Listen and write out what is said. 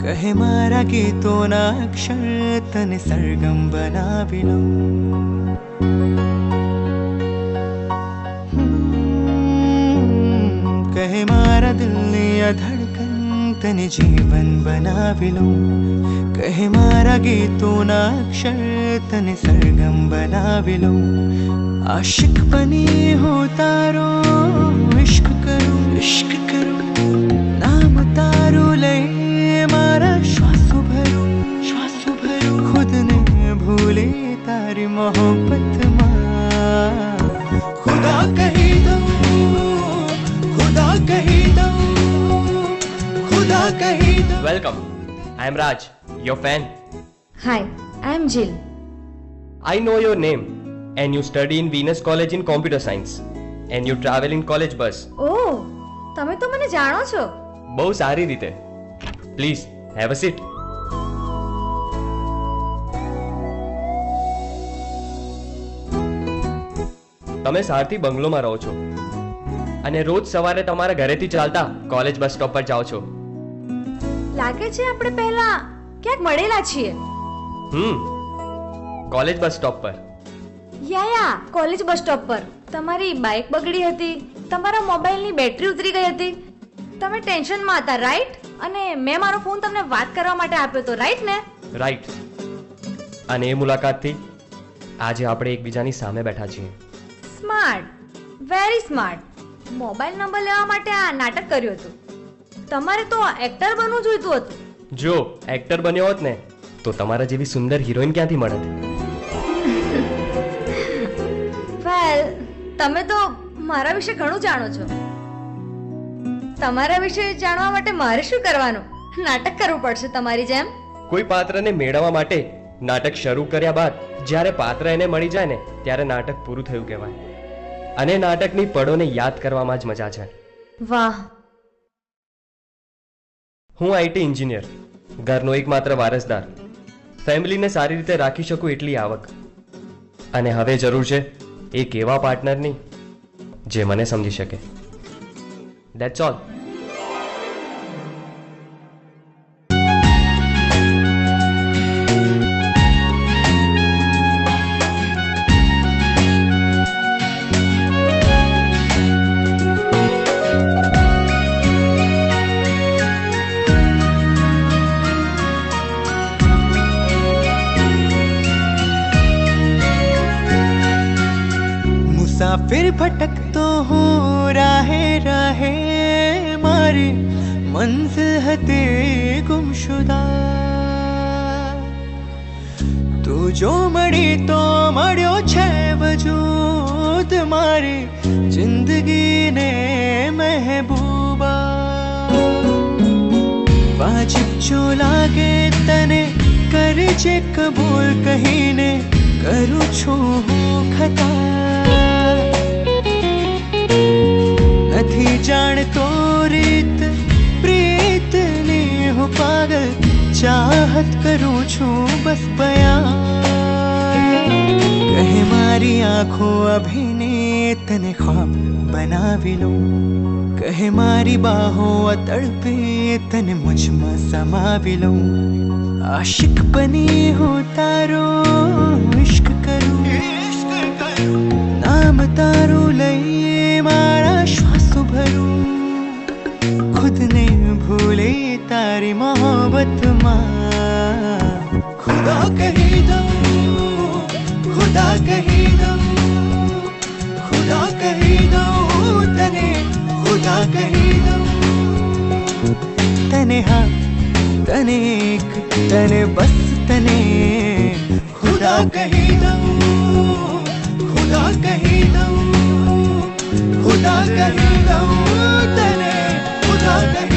કહે મારા ગીતોના અક્ષર તને સરગમ બનાવી લઉં. કહે મારા દિલની આ ધડકન તને જીવન બનાવી લઉં. કહે મારા ગીતોના અક્ષર તને સરગમ બનાવી લઉં. આશિક બની હું તારો ઇશ્ક કરું નામ તારું લઈ મારા શ્વાસો ભરું ખુદને ભૂલે તારી મોહબ્બતમાં. ખુદા કહી દઉં ખુદા કહી દઉં ખુદા કહી દઉં. Welcome. I am Raj, your fan. Hi, I am Jill. I know your name and you study in Venus College in Computer Science and you travel in college bus. ઓહ, તમે તો મને જાણો છો. બહુ સારી રીતે. Please have a seat. તમે સારથી બંગલોમાં રહો છો અને રોજ સવારે તમારા ઘરેથી ચાલતા કોલેજ બસ સ્ટોપ પર જાઓ છો. લાગે છે આપણે પહેલા ક્યાંક મળેલા છીએ. કોલેજ બસ સ્ટોપ પર. યા કોલેજ બસ સ્ટોપ પર. તમારી બાઇક બગડી હતી, તમારા મોબાઈલની બેટરી ઉતરી ગઈ હતી, તમે ટેન્શનમાં હતા, રાઈટ? અને મેં મારો ફોન તમને વાત કરવા માટે આપ્યો હતો, રાઈટ ને? રાઈટ. અને એ મુલાકાતથી આજે આપણે એકબીજાની સામે બેઠા છીએ. Smart, very smart. Mobile number લેવા માટે આ નાટક કર્યું હતું. તમારે તો એક્ટર બનવું જોઈતું હતું. જો એક્ટર બન્યો હોત ને તો તમારા જેવી સુંદર હિરોઈન ક્યાંથી મળત? વેલ, તમે તો મારા વિશે ઘણું જાણો છો. તમારા વિશે જાણવા માટે મારે શું કરવાનું? નાટક કરવું પડશે તમારી જેમ. કોઈ પાત્રને મેળવવા માટે નાટક શરૂ કર્યા બાદ જ્યારે પાત્ર એને મળી જાય ને ત્યારે નાટક પૂરું થયું કહેવાય. અને નાટકની પળોને યાદ કરવામાં જ મજા છે. વાહ. હું આઈટી એન્જિનિયર, ઘરનો એકમાત્ર વારસદાર, ફેમિલીને સારી રીતે રાખી શકું એટલી આવક, અને હવે જરૂર છે એક એવા પાર્ટનરની જે મને સમજી શકે. That's all. मुसाफिर भटकतो हूँ राहे राहे मारी मंजिल है तेरी गुमशुदा. तू जो मड़ी तो मड़्यो छे वजूद मारी जिंदगी ने महबूबा. वाजिब जो लागे तने करजे कबूल कहीने करूँ छूं હું ખતા. નથી જાણતો રીત પ્રીતની હું પાગલ, ચાહત કરું છું બસ બયાન. કહે મારી આંખો અભીને તને ખ્વાબ બનાવી લઉં. કહે મારી બાહો તડપે તને મુझમાં સમાવી લઉં. આશિક બની હું તારો ઇશ્ક કરું નામ તારું લઈ મારા શ્વાસો ભરું ખુદને ભૂલે તારી મોહબ્બતમાં. ખુદા કહી દઉં ખુદા કહી દઉં ખુદા કહી દઉં તને ખુદા કહી દઉં. તને હા તને એક તને બસ તને ખુદા કહી દઉં ખુદા કહી દઉં ખુદા કહી દઉં તને ખુદા કહી